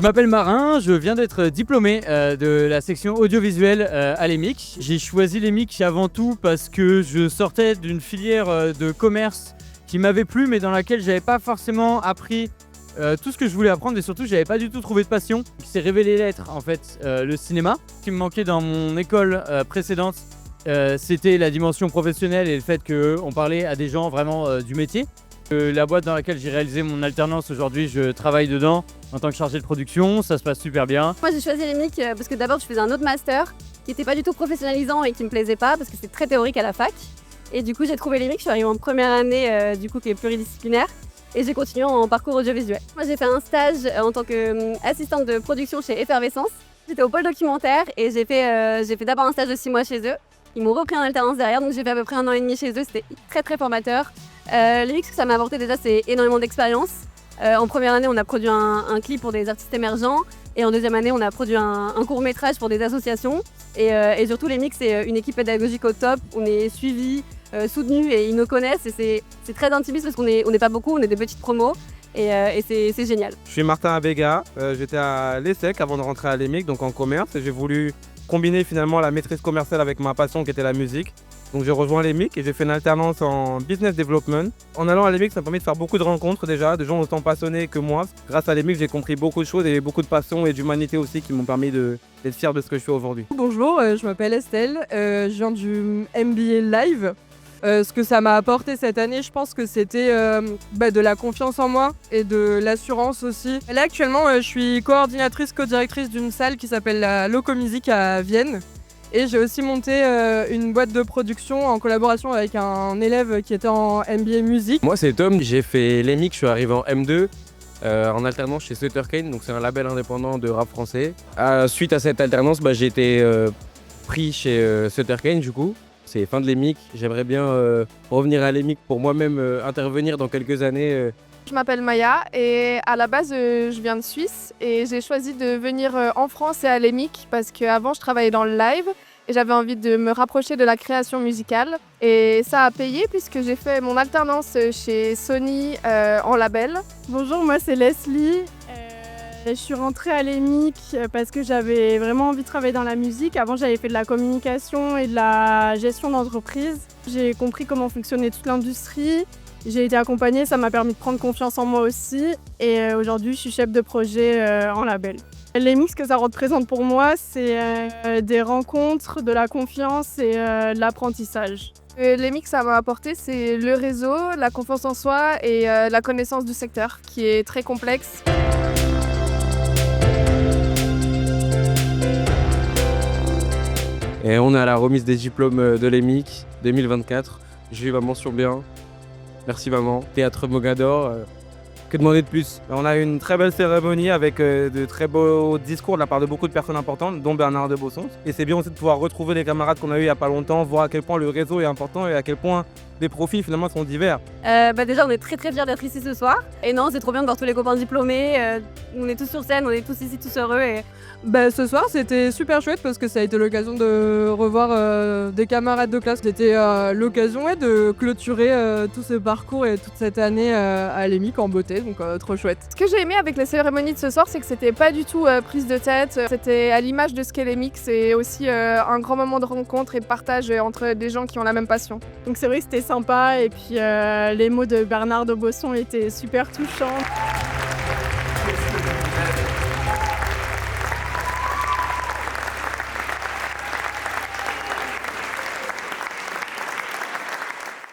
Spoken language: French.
m'appelle Marin, je viens d'être diplômé de la section audiovisuelle à l'EMIC. J'ai choisi l'EMIC avant tout parce que je sortais d'une filière de commerce qui m'avait plu mais dans laquelle j'avais pas forcément appris tout ce que je voulais apprendre et surtout j'avais pas du tout trouvé de passion. Il s'est révélé l'être en fait le cinéma. Ce qui me manquait dans mon école précédente c'était la dimension professionnelle et le fait qu'on parlait à des gens vraiment du métier. La boîte dans laquelle j'ai réalisé mon alternance aujourd'hui, je travaille dedans en tant que chargé de production, ça se passe super bien. Moi j'ai choisi l'EMIC parce que d'abord je faisais un autre master qui n'était pas du tout professionnalisant et qui me plaisait pas parce que c'est très théorique à la fac. Et du coup j'ai trouvé l'EMIC, je suis arrivée en première année du coup qui est pluridisciplinaire et j'ai continué en parcours audiovisuel. Moi j'ai fait un stage en tant qu'assistante de production chez Effervescence. J'étais au pôle documentaire et j'ai fait d'abord un stage de 6 mois chez eux. Ils m'ont repris en alternance derrière, donc j'ai fait à peu près 1 an et demi chez eux, c'était très formateur. L'EMIC, ce que ça m'a apporté déjà, c'est énormément d'expérience. En première année, on a produit un clip pour des artistes émergents et en deuxième année, on a produit un court-métrage pour des associations. Et surtout, l'EMIC, c'est une équipe pédagogique au top, on est suivi, soutenu et ils nous connaissent et c'est très intimiste parce qu'on n'est pas beaucoup, on est des petites promos et c'est génial. Je suis Martin Abega, j'étais à l'ESSEC avant de rentrer à l'EMIC, donc en commerce, et j'ai voulu combiner finalement la maîtrise commerciale avec ma passion qui était la musique. Donc j'ai rejoint l'EMIC et j'ai fait une alternance en business development. En allant à l'EMIC, ça m'a permis de faire beaucoup de rencontres déjà, de gens autant passionnés que moi. Grâce à l'EMIC, j'ai compris beaucoup de choses et beaucoup de passion et d'humanité aussi qui m'ont permis d'être fier de ce que je fais aujourd'hui. Bonjour, je m'appelle Estelle, je viens du MBA Live. Ce que ça m'a apporté cette année, je pense que c'était de la confiance en moi et de l'assurance aussi. Là actuellement, je suis coordinatrice, co-directrice d'une salle qui s'appelle la Locomusique à Vienne. Et j'ai aussi monté une boîte de production en collaboration avec un élève qui était en MBA musique. Moi c'est Tom, j'ai fait l'EMIC, je suis arrivé en M2 en alternance chez Sutter Kane, donc c'est un label indépendant de rap français. Suite à cette alternance, j'ai été pris chez Sutter Kane du coup. C'est fin de l'EMIC, j'aimerais bien revenir à l'EMIC pour moi-même intervenir dans quelques années. Je m'appelle Maya et à la base je viens de Suisse et j'ai choisi de venir en France et à l'EMIC parce qu'avant je travaillais dans le live et j'avais envie de me rapprocher de la création musicale et ça a payé puisque j'ai fait mon alternance chez Sony en label. Bonjour, moi c'est Leslie. Je suis rentrée à l'EMIC parce que j'avais vraiment envie de travailler dans la musique. Avant j'avais fait de la communication et de la gestion d'entreprise. J'ai compris comment fonctionnait toute l'industrie. J'ai été accompagnée, ça m'a permis de prendre confiance en moi aussi et aujourd'hui je suis chef de projet en label. L'EMIC, ce que ça représente pour moi, c'est des rencontres, de la confiance et de l'apprentissage. L'EMIC, ça m'a apporté, c'est le réseau, la confiance en soi et la connaissance du secteur qui est très complexe. Et on est à la remise des diplômes de l'EMIC 2024. J'ai eu ma mention bien. Merci maman. Théâtre Mogador, que demander de plus? On a eu une très belle cérémonie avec de très beaux discours de la part de beaucoup de personnes importantes, dont Bernard de Bossons. Et c'est bien aussi de pouvoir retrouver les camarades qu'on a eu il n'y a pas longtemps, voir à quel point le réseau est important et à quel point les profils finalement sont divers. Déjà on est très fiers d'être ici ce soir. Et non, c'est trop bien de voir tous les copains diplômés. On est tous sur scène, on est tous ici, tous heureux. Et... Ce soir c'était super chouette parce que ça a été l'occasion de revoir des camarades de classe. C'était l'occasion de clôturer tout ce parcours et toute cette année à l'EMIC en beauté, donc trop chouette. Ce que j'ai aimé avec les cérémonies de ce soir, c'est que c'était pas du tout prise de tête. C'était à l'image de ce qu'est l'EMIC, c'est aussi un grand moment de rencontre et de partage entre des gens qui ont la même passion. Donc c'est vrai que c'était sympa et puis les mots de Bernard de Bossons étaient super touchants.